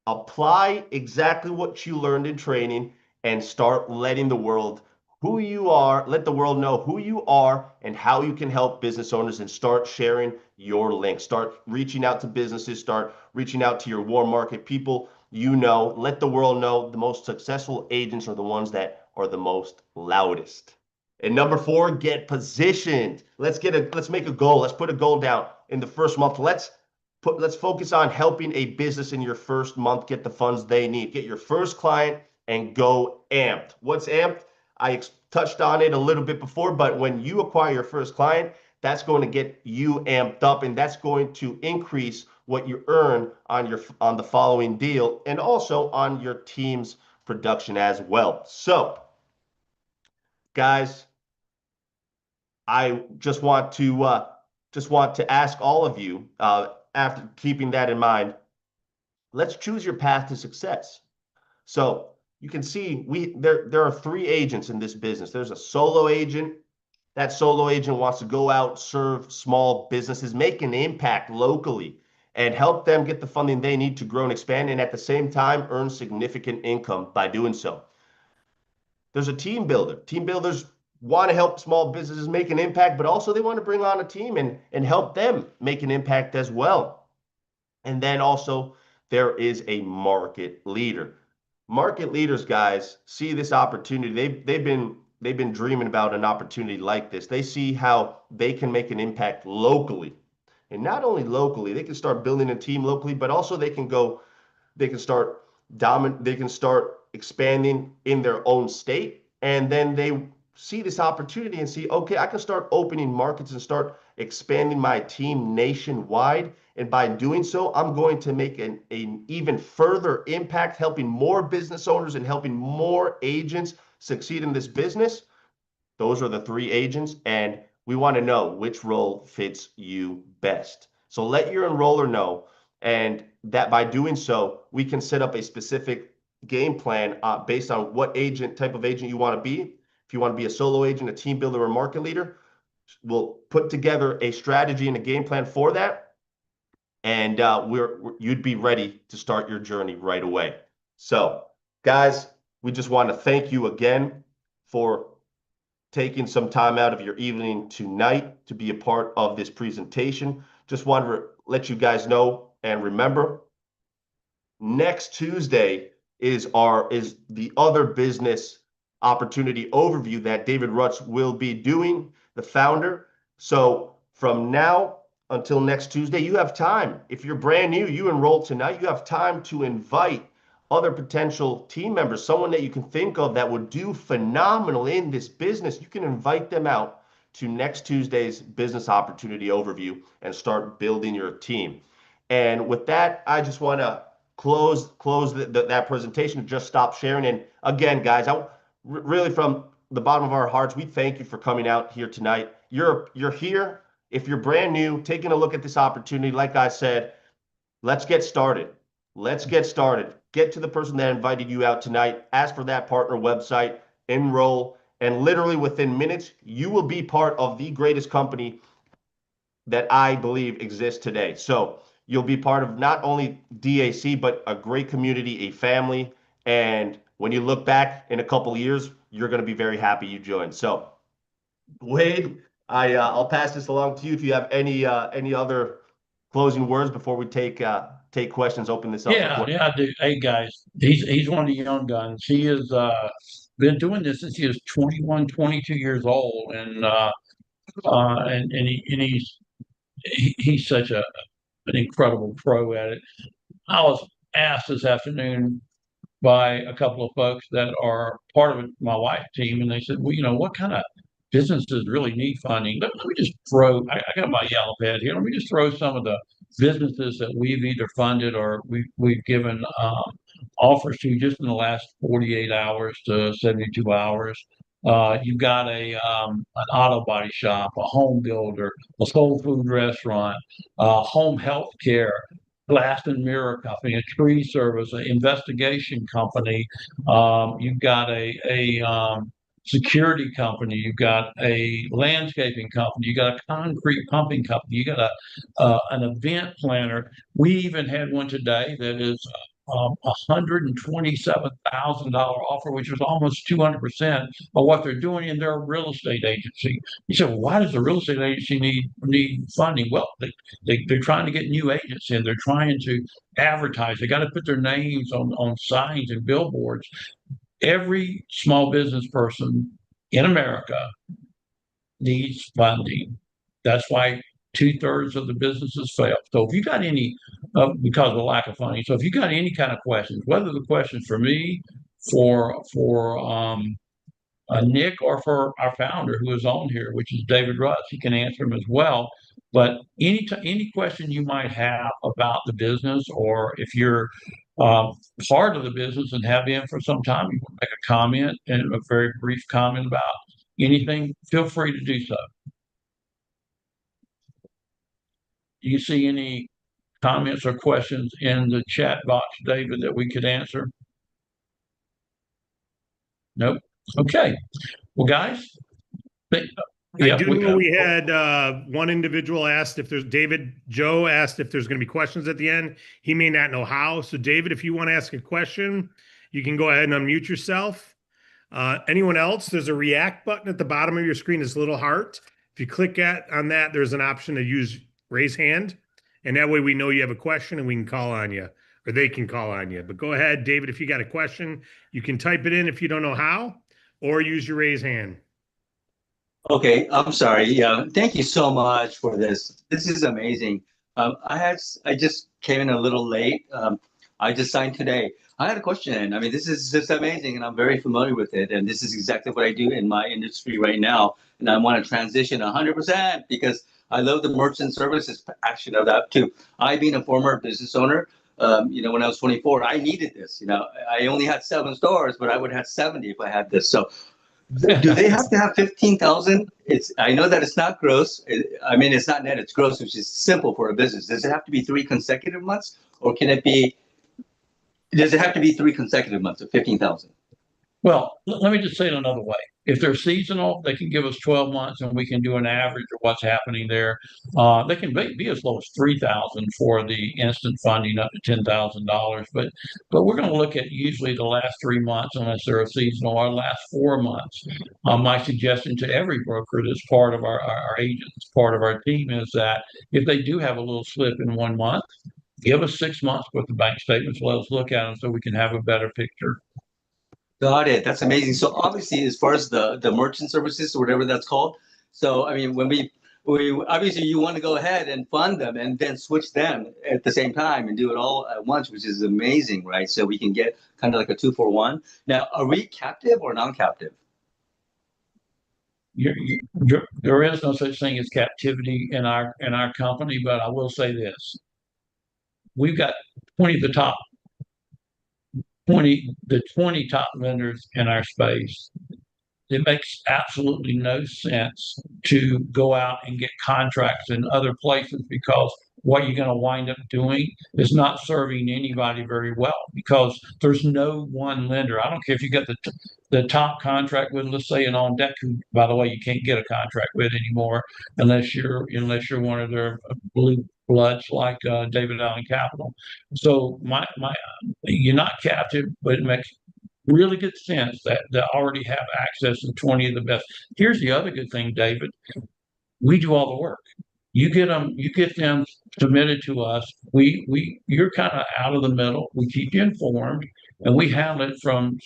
Apply exactly what you learned in training and start letting the world who you are, let the world know who you are and how you can help business owners, and start sharing your links. Start reaching out to businesses, start reaching out to your warm market people. Let the world know the most successful agents are the ones that are the most loudest. And number 4, get positioned. Let's make a goal. Let's put a goal down in the first month. Let's focus on helping a business in your first month get the funds they need. Get your first client and go amped. What's amped? I touched on it a little bit before, but when you acquire your first client, that's going to get you amped up, and that's going to increase what you earn on the following deal, and also on your team's production as well. So, guys, I just want to ask all of you, after keeping that in mind, let's choose your path to success. So you can see there are 3 agents in this business. There's a solo agent. That solo agent wants to go out, serve small businesses, make an impact locally, and help them get the funding they need to grow and expand, and at the same time earn significant income by doing so. There's a team builder. Team builders want to help small businesses make an impact, but also they want to bring on a team and help them make an impact as well. And then also there is a market leader. Market leaders, guys, see this opportunity. They've been dreaming about an opportunity like this. They see how they can make an impact locally. And not only locally, they can start building a team locally, but also they can start they can start expanding in their own state. And then they see this opportunity and see, okay, I can start opening markets and start expanding my team nationwide. And by doing so, I'm going to make an even further impact, helping more business owners and helping more agents succeed in this business. Those are the three agents, and we want to know which role fits you best. So let your enroller know, and that by doing so, we can set up a specific game plan based on what type of agent you want to be. If you want to be a solo agent, a team builder, or market leader, we'll put together a strategy and a game plan for that, and you'd be ready to start your journey right away. So, guys, we just want to thank you again for taking some time out of your evening tonight to be a part of this presentation. Just wanted to let you guys know and remember, next Tuesday is the other business opportunity overview that David Rutz will be doing, the founder. So from now until next Tuesday, you have time. If you're brand new, you enroll tonight, you have time to invite other potential team members, someone that you can think of that would do phenomenal in this business. You can invite them out to next Tuesday's business opportunity overview and start building your team. And with that, I just want to close that presentation and just stop sharing. And again, guys, really from the bottom of our hearts, we thank you for coming out here tonight. You're here. If you're brand new, taking a look at this opportunity, like I said, let's get started. Let's get started. Get to the person that invited you out tonight. Ask for that partner website, enroll, and literally within minutes, you will be part of the greatest company that I believe exists today. So you'll be part of not only DAC, but a great community, a family. And when you look back in a couple of years, you're going to be very happy you joined. So Wade, I'll pass this along to you if you have any other closing words before we take questions, open this up. Yeah, I do. Hey guys, he's one of the young guns. He has been doing this since he was 21, 22 years old, and he's such an incredible pro at it. I was asked this afternoon by a couple of folks that are part of my wife's team, and they said, well, what kind of businesses really need funding? Let me just throw, I got my yellow pad here. Let me just throw some of the businesses that we've either funded or we've given offers to just in the last 48 hours to 72 hours. You've got an auto body shop, a home builder, a soul food restaurant, home health care, glass and mirror company, a tree service, an investigation company. You've got a security company. You've got a landscaping company. You got a concrete pumping company. You got an event planner. We even had one today that is $127,000 offer, which is almost 200% of what they're doing in their real estate agency. You said, well, why does the real estate agency need funding? Well, they're trying to get new agents in. They're trying to advertise. They got to put their names on signs and billboards. Every small business person in America needs funding. That's why 2/3 of the businesses fail. So if you got any, because of the lack of funding, so if you got any kind of questions, whether the question's for me, for Nick, or for our founder who is on here, which is David Rutz, he can answer them as well. But any question you might have about the business, or if you're part of the business and have been for some time, you want to make a comment, and a very brief comment about anything, feel free to do so. Do you see any comments or questions in the chat box, David, that we could answer? Nope. Okay. Well, guys, I do know we had one individual asked if there's Joe asked if there's going to be questions at the end. He may not know how. So David, if you want to ask a question, you can go ahead and unmute yourself. Anyone else? There's a react button at the bottom of your screen. This little heart. If you click on that, there's an option to use raise hand. And that way we know you have a question and we can call on you, or they can call on you. But go ahead, David, if you got a question, you can type it in if you don't know how, or use your raise hand. Okay, I'm sorry. Yeah, thank you so much for this. This is amazing. I just came in a little late. I just signed today. I had a question. I mean, this is just amazing, and I'm very familiar with it. And this is exactly what I do in my industry right now. And I want to transition 100% because I love the merchant services action of that too. I, being a former business owner, when I was 24, I needed this. I only had 7 stores, but I would have 70 if I had this. So do they have to have 15,000? I know that it's not gross. I mean, it's not net, it's gross, which is simple for a business. Does it have to be 3 consecutive months, or does it have to be 3 consecutive months of 15,000? Well, let me just say it another way. If they're seasonal, they can give us 12 months and we can do an average of what's happening there. They can be as low as 3,000 for the instant funding up to $10,000. But we're going to look at usually the last 3 months, unless they're a seasonal, or last 4 months. My suggestion to every broker that's part of our agents, part of our team, is that if they do have a little slip in 1 month, give us 6 months worth of bank statements. Let us look at them so we can have a better picture. Got it. That's amazing. So obviously, as far as the merchant services or whatever that's called, so I mean, when we obviously you want to go ahead and fund them and then switch them at the same time and do it all at once, which is amazing, right? So we can get kind of like a 2-for-1. Now, are we captive or non-captive? There is no such thing as captivity in our company, but I will say this: we've got 20 top vendors in our space. It makes absolutely no sense to go out and get contracts in other places, because what you're going to wind up doing is not serving anybody very well, because there's no one lender. I don't care if you got the top contract with, let's say, an On Deck, who, by the way, you can't get a contract with anymore unless you're one of their blue bloods like David Allen Capital. So you're not captive, but it makes really good sense that they already have access to 20 of the best. Here's the other good thing, David. We do all the work. You get them submitted to us. You're kind of out of the middle. We keep you informed, and we handle it from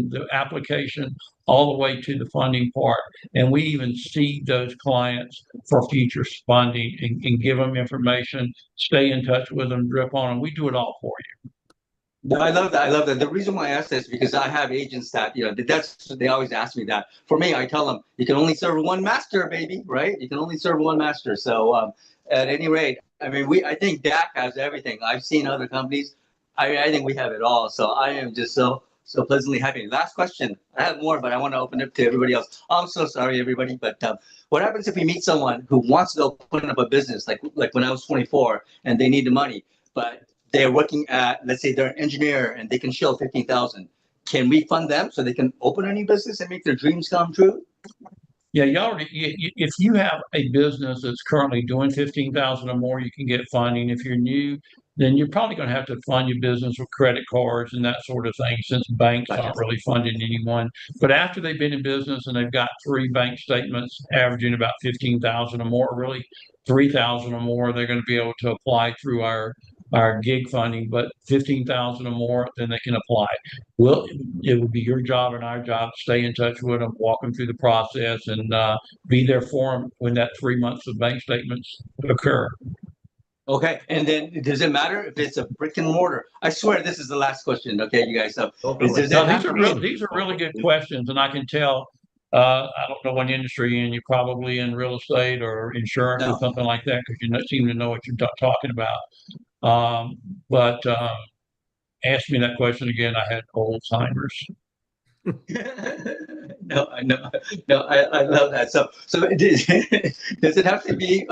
the application all the way to the funding part. And we even seed those clients for future funding and give them information, stay in touch with them, drip on them. We do it all for you. No, I love that. I love that. The reason why I ask this is because I have agents that, they always ask me that. For me, I tell them, you can only serve one master, baby, right? You can only serve one master. So at any rate, I mean, I think DAC has everything. I've seen other companies. I think we have it all. So I am just so pleasantly happy. Last question. I have more, but I want to open it to everybody else. I'm so sorry, everybody. But what happens if we meet someone who wants to open up a business, like when I was 24 and they need the money, but they're working at, let's say they're an engineer and they can show 15,000. Can we fund them so they can open a new business and make their dreams come true? Yeah, if you have a business that's currently doing 15,000 or more, you can get funding. If you're new, then you're probably going to have to fund your business with credit cards and that sort of thing, since banks aren't really funding anyone. But after they've been in business and they've got 3 bank statements averaging about 15,000 or more, really 3,000 or more, they're going to be able to apply through our gig funding. But 15,000 or more, then they can apply. It would be your job and our job to stay in touch with them, walk them through the process, and be there for them when that 3 months of bank statements occur. Okay, and then does it matter if it's a brick and mortar? I swear this is the last question. Okay, you guys. These are really good questions, and I can tell. I don't know what industry you're in. You're probably in real estate or insurance or something like that, because you seem to know what you're talking about. But ask me that question again. I had Alzheimer's. No, I know. No, I love that. So does it have to be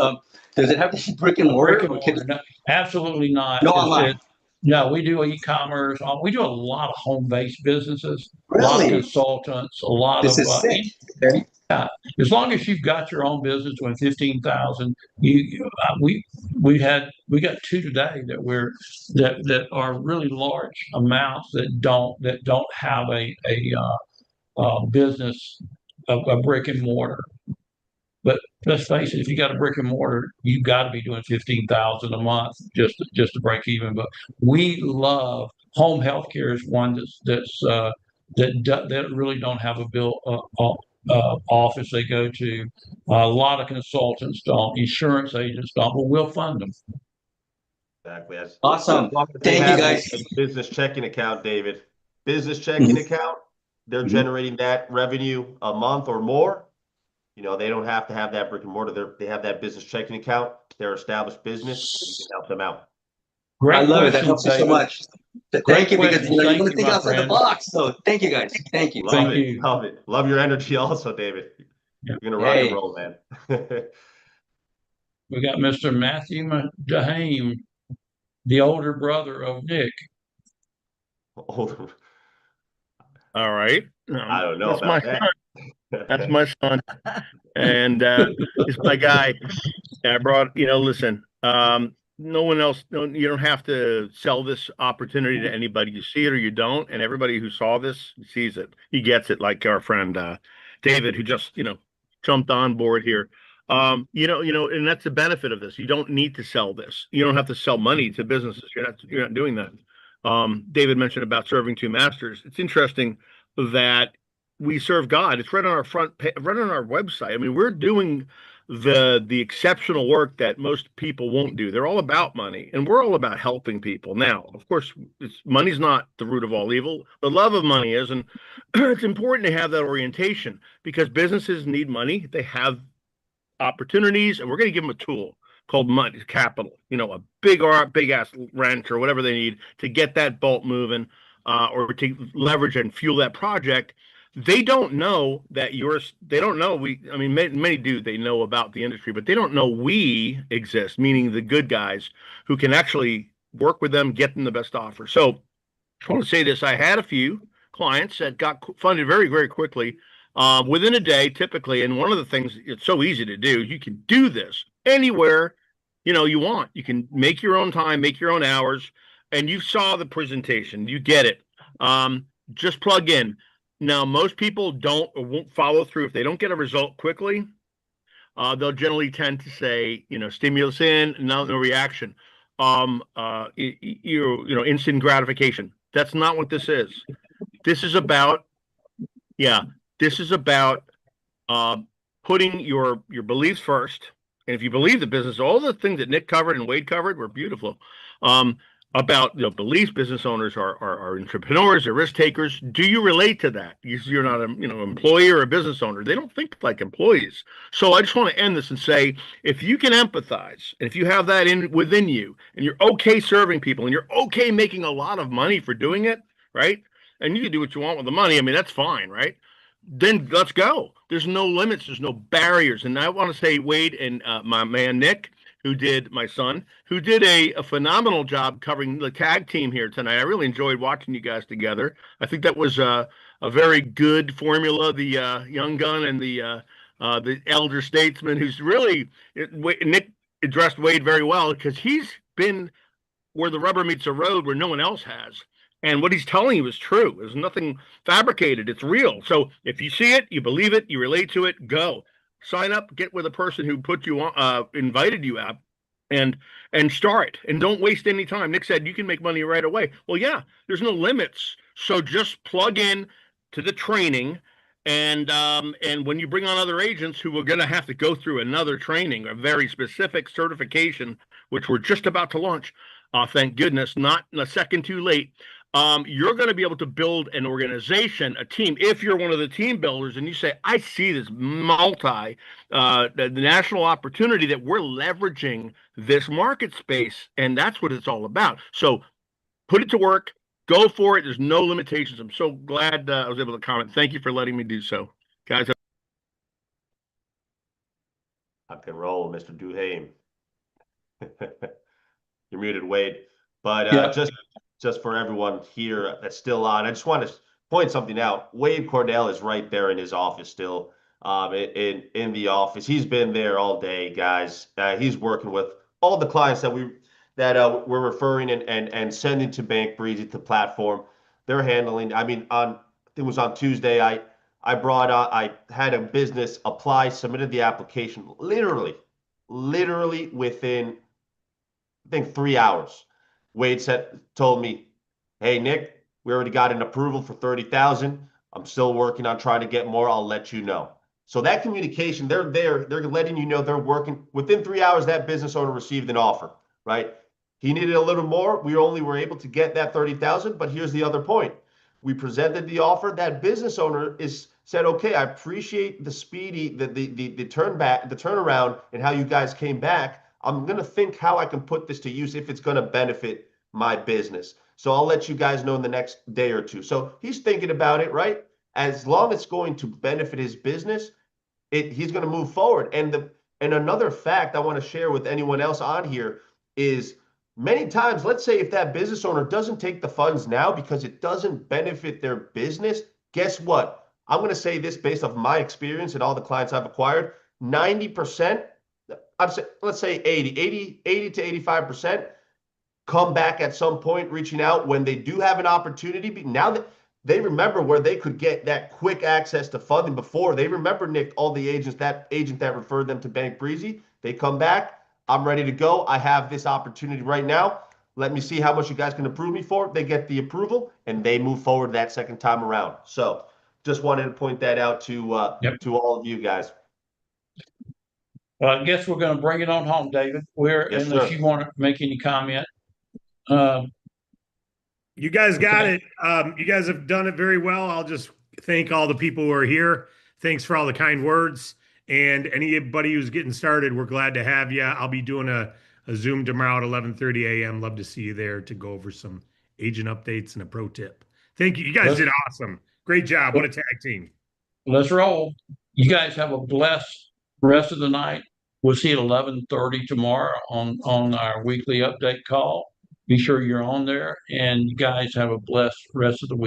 brick and mortar? No, absolutely not. No, online. No, we do e-commerce. We do a lot of home-based businesses. Really? A lot of consultants. A lot this of. Is sick. Okay. Yeah, as long as you've got your own business with 15,000, we got 2 today that are really large amounts that don't have a business, a brick and mortar. But let's face it, if you got a brick and mortar, you've got to be doing 15,000 a month just to break even. But we love home health care is one that really don't have a bill office they go to. A lot of consultants don't, insurance agents don't, but we'll fund them. Exactly. Awesome. As long as they Thank you, have guys. a business checking account, David. Business checking account, they're Mhm. generating that revenue a month or more. You know, they don't have to have that brick and mortar. They have that business checking account. They're established business. You can help them out. I Great love it. That question, helps me so David. much. Great Thank you, because question. you Thank want to you, think my outside the friend. box. So thank you, guys. Thank you. Love Thank it. you. Love it. Love your energy also, David. Yeah. You're gonna rock and Hey. roll, man. We got Mr. Matthew Dehame, the older brother of Nick. Older. All right. I don't know That's my about that. son. That's my son. And it's my guy. And I brought, listen, no one else, no, you don't have to sell this opportunity to anybody. You see it or you don't. And everybody who saw this sees it. He gets it, like our friend David, who just, jumped on board here. And that's the benefit of this. You don't need to sell this. You don't have to sell money to businesses. You're not doing that. David mentioned about serving two masters. It's interesting that we serve God. It's right on our right on our website. I mean, we're doing the exceptional work that most people won't do. They're all about money, and we're all about helping people. Now, of course, money's not the root of all evil. The love of money is, and it's important to have that orientation because businesses need money. They have opportunities, and we're going to give them a tool called money capital. A big ass wrench or whatever they need to get that bolt moving, or to leverage and fuel that project. They don't know that they don't know many do, they know about the industry, but they don't know we exist, meaning the good guys who can actually work with them, get them the best offer. So I want to say this. I had a few clients that got funded very, very quickly, within a day, typically. And one of the things, it's so easy to do, you can do this anywhere, you want. You can make your own time, make your own hours, and you saw the presentation. You get it. Just plug in. Now, most people don't or won't follow through. If they don't get a result quickly, they'll generally tend to say, stimulus in, no reaction. Instant gratification. That's not what this is. This is about, putting your beliefs first. And if you believe the business, all the things that Nick covered and Wade covered were beautiful. About beliefs, business owners are entrepreneurs, are risk takers. Do you relate to that? You're not an employee or a business owner. They don't think like employees. So I just want to end this and say, if you can empathize, and if you have that within you, and you're okay serving people, and you're okay making a lot of money for doing it, right? And you can do what you want with the money. I mean, that's fine, right? Then let's go. There's no limits. There's no barriers. And I want to say, Wade and my man Nick, my son, who did a phenomenal job covering the tag team here tonight. I really enjoyed watching you guys together. I think that was a very good formula. The young gun and the elder statesman, who's really Nick addressed Wade very well because he's been where the rubber meets the road where no one else has. And what he's telling you is true. There's nothing fabricated. It's real. So if you see it, you believe it, you relate to it, go. Sign up, get with a person who put you on, invited you out, and start. And don't waste any time. Nick said you can make money right away. Well, yeah, there's no limits. So just plug in to the training. And when you bring on other agents who are going to have to go through another training, a very specific certification, which we're just about to launch, thank goodness, not a second too late. You're going to be able to build an organization, a team. If you're one of the team builders and you say, I see this the national opportunity that we're leveraging this market space, and that's what it's all about. So put it to work, go for it. There's no limitations. I'm so glad I was able to comment. Thank you for letting me do so. Guys. I can roll, Mr. Duhame. You're muted, Wade. But just for everyone here that's still on, I just want to point something out. Wade Cordell is right there in his office still, in the office. He's been there all day, guys. He's working with all the clients that we're referring and sending to Bank Breezy, the platform. They're handling. I mean, it was on Tuesday. I had a business apply, submitted the application literally within, I think, 3 hours. Wade told me, "Hey, Nick, we already got an approval for 30,000. I'm still working on trying to get more. I'll let you know." So that communication, they're there. They're letting you know they're working. Within 3 hours, that business owner received an offer, right? He needed a little more. We only were able to get that 30,000. But here's the other point. We presented the offer. That business owner said, "Okay, I appreciate the turnaround and how you guys came back. I'm going to think how I can put this to use if it's going to benefit my business. So I'll let you guys know in the next day or two." So he's thinking about it, right? As long as it's going to benefit his business, he's going to move forward. And another fact I want to share with anyone else on here is many times, let's say if that business owner doesn't take the funds now because it doesn't benefit their business, guess what? I'm going to say this based off my experience and all the clients I've acquired, 90%, let's say 80 to 85% come back at some point, reaching out when they do have an opportunity. Now that they remember where they could get that quick access to funding before, they remember, Nick, all the agents, that agent that referred them to Bank Breezy, they come back. I'm ready to go. I have this opportunity right now. Let me see how much you guys can approve me for. They get the approval and they move forward that second time around. So just wanted to point that out to all of you guys. Well, I guess we're going to bring it on home, David. Yes, Unless sir. you want to make any comment. You guys got Okay. it. You guys have done it very well. I'll just thank all the people who are here. Thanks for all the kind words. And anybody who's getting started, we're glad to have you. I'll be doing a Zoom tomorrow at 11:30 a.m. Love to see you there to go over some agent updates and a pro tip. Thank you. You guys did awesome. Great job. What a tag team. Let's roll. You guys have a blessed rest of the night. We'll see you at 11:30 tomorrow on our weekly update call. Be sure you're on there, and you guys have a blessed rest of the week.